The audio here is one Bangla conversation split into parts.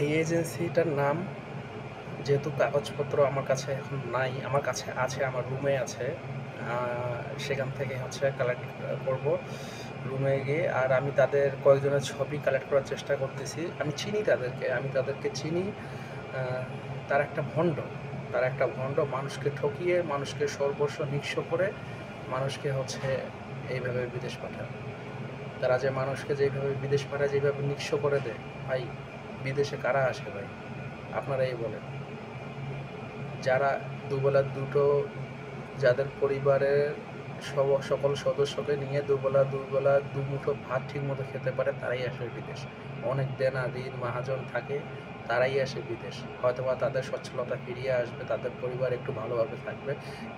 এই এজেন্সিটার নাম, যেহেতু কাগজপত্র আমার কাছে এখন নাই, আমার কাছে আছে, আমার রুমে আছে, সেখান থেকে হচ্ছে কালেক্ট করব রুমে গিয়ে। আর আমি তাদের কয়েকজনের ছবি কালেক্ট করার চেষ্টা করতেছি। আমি চিনি তাদেরকে, আমি তাদেরকে চিনি। তারা একটা ভণ্ড, তারা একটা ভণ্ড, মানুষকে ঠকিয়ে, মানুষকে সর্বস্ব নিঃস্ব করে মানুষকে হচ্ছে এইভাবে বিদেশ পাঠায়। তারা যে মানুষকে যেইভাবে বিদেশ পাঠায়, যেভাবে নিঃস্ব করে দেয়, ভাই বিদেশে কারা আসে ভাই? আপনারা এই বলেন। যারা দুবেলা দুটো, যাদের পরিবারের সকল সদস্যকে নিয়ে দুবেলা দুমুঠো ভাত ঠিক মতো খেতে পারে, তারাই আসে বিদেশ। অনেক দেনা ঋণ মাহাজন থাকে, তারাই আসে বিদেশ। হয়তোবা তাদের সচ্ছলতা ফিরিয়ে আসবে, তাদের পরিবার একটু ভালোভাবে থাকবে,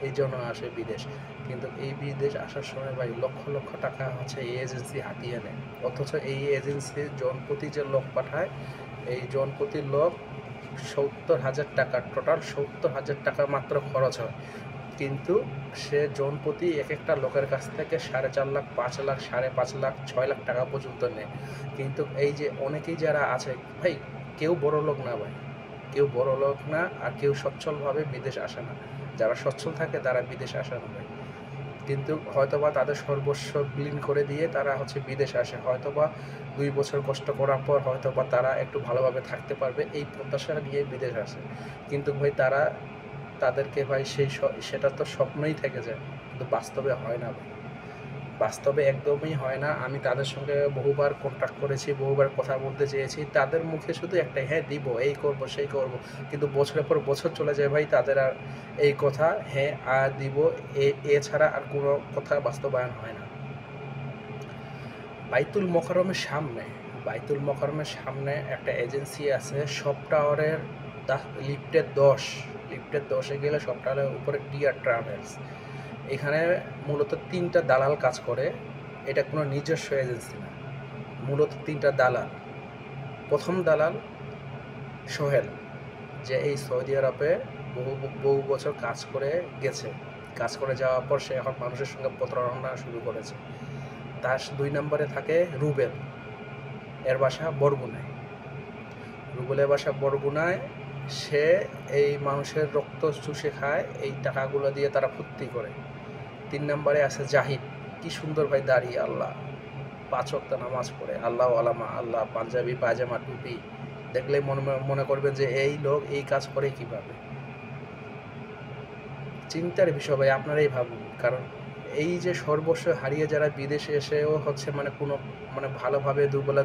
এই জন্য আসে বিদেশ। কিন্তু এই বিদেশ আসার সময় ভাই লক্ষ লক্ষ টাকা হচ্ছে এই এজেন্সি হাতিয়ে নেয়। অথচ এই এজেন্সি জনপ্রতি যে লোক পাঠায়, এই জনপ্রতি লোক ৭০,০০০ টাকা, টোটাল ৭০,০০০ টাকা মাত্র খরচ হয়। কিন্তু সে জনপ্রতি এক একটা লোকের কাছ থেকে ৪.৫ লাখ, ৫ লাখ, ৫.৫ লাখ, ৬ লাখ টাকা পর্যন্ত নেয়। কিন্তু এই যে অনেকেই যারা আছে ভাই, কেউ বড় লোক না ভাই, কেউ বড় লোক না, আর কেউ সচ্ছলভাবে বিদেশ আসে না। যারা সচ্ছল থাকে তারা বিদেশে আসে না ভাই। কিন্তু হয়তোবা তাদের সর্বস্ব বিলীন করে দিয়ে তারা হচ্ছে বিদেশে আসে। হয়তোবা ২ বছর কষ্ট করার পর হয়তোবা তারা একটু ভালোভাবে থাকতে পারবে, এই প্রত্যাশা নিয়ে বিদেশ আসে। কিন্তু ভাই তারা, তাদেরকে ভাই সেটা তো স্বপ্নই থেকে যায়, কিন্তু বাস্তবে হয় না ভাই। বাস্তবে একদমই হয় না। আমি তাদের সঙ্গে বহুবার কন্ট্যাক্ট করেছি, বহুবার কথা বলতে চেয়েছি। তাদের মুখে শুধু একটাই, হ্যাঁ দিব, এই করব, সেই করব। কিন্তু বছরের পর বছর চলে যায় ভাই, তাদের আর এই কথা, হ্যাঁ আর দিব, এছাড়া আর কোনো কথা বাস্তবায়ন হয় না। বাইতুল মোকাররমের সামনে, বাইতুল মোকাররমের সামনে একটা এজেন্সি আছে, শপ টাওয়ারের লিফটের ১০, লিফটের ১০-এ গেলে শপ টাওয়ারের উপরে টিআর ট্রাভেলস। এখানে মূলত ৩টা দালাল কাজ করে। এটা কোনো নিজস্ব এজেন্সি না, মূলত ৩টা দালাল। প্রথম দালাল সোহেল, যে এই সৌদি আরবে বহু বহু বছর কাজ করে গেছে। কাজ করে যাওয়ার পর সে এখন মানুষের সঙ্গে প্রতারণা শুরু করেছে। তার ২ নম্বরে থাকে রুবেল, এর বাসা বরগুনায়। রুবেলের বাসা বরগুনায়। সে এই মানুষের রক্ত চুষে খায়, এই টাকাগুলো দিয়ে তারা ফুর্তি করে। ৩ নম্বরে আছে জাহিদ, কি সুন্দর ভাই দাঁড়িয়ে, আল্লাহ, ৫ ওয়াক্ত নামাজ পড়ে, আল্লাহ আলামা আল্লাহ, পাঞ্জাবি পায়জামা টুপি, দেখলেই মনে করবেন যে এই লোক এই কাজ করে কীভাবে। চিন্তার বিষয় ভাই, আপনারাই ভাবুন। কারণ এই যে সর্বস্ব হারিয়ে যারা বিদেশে এসেও হচ্ছে মানে কোনো মানে ভালোভাবে দুবেলা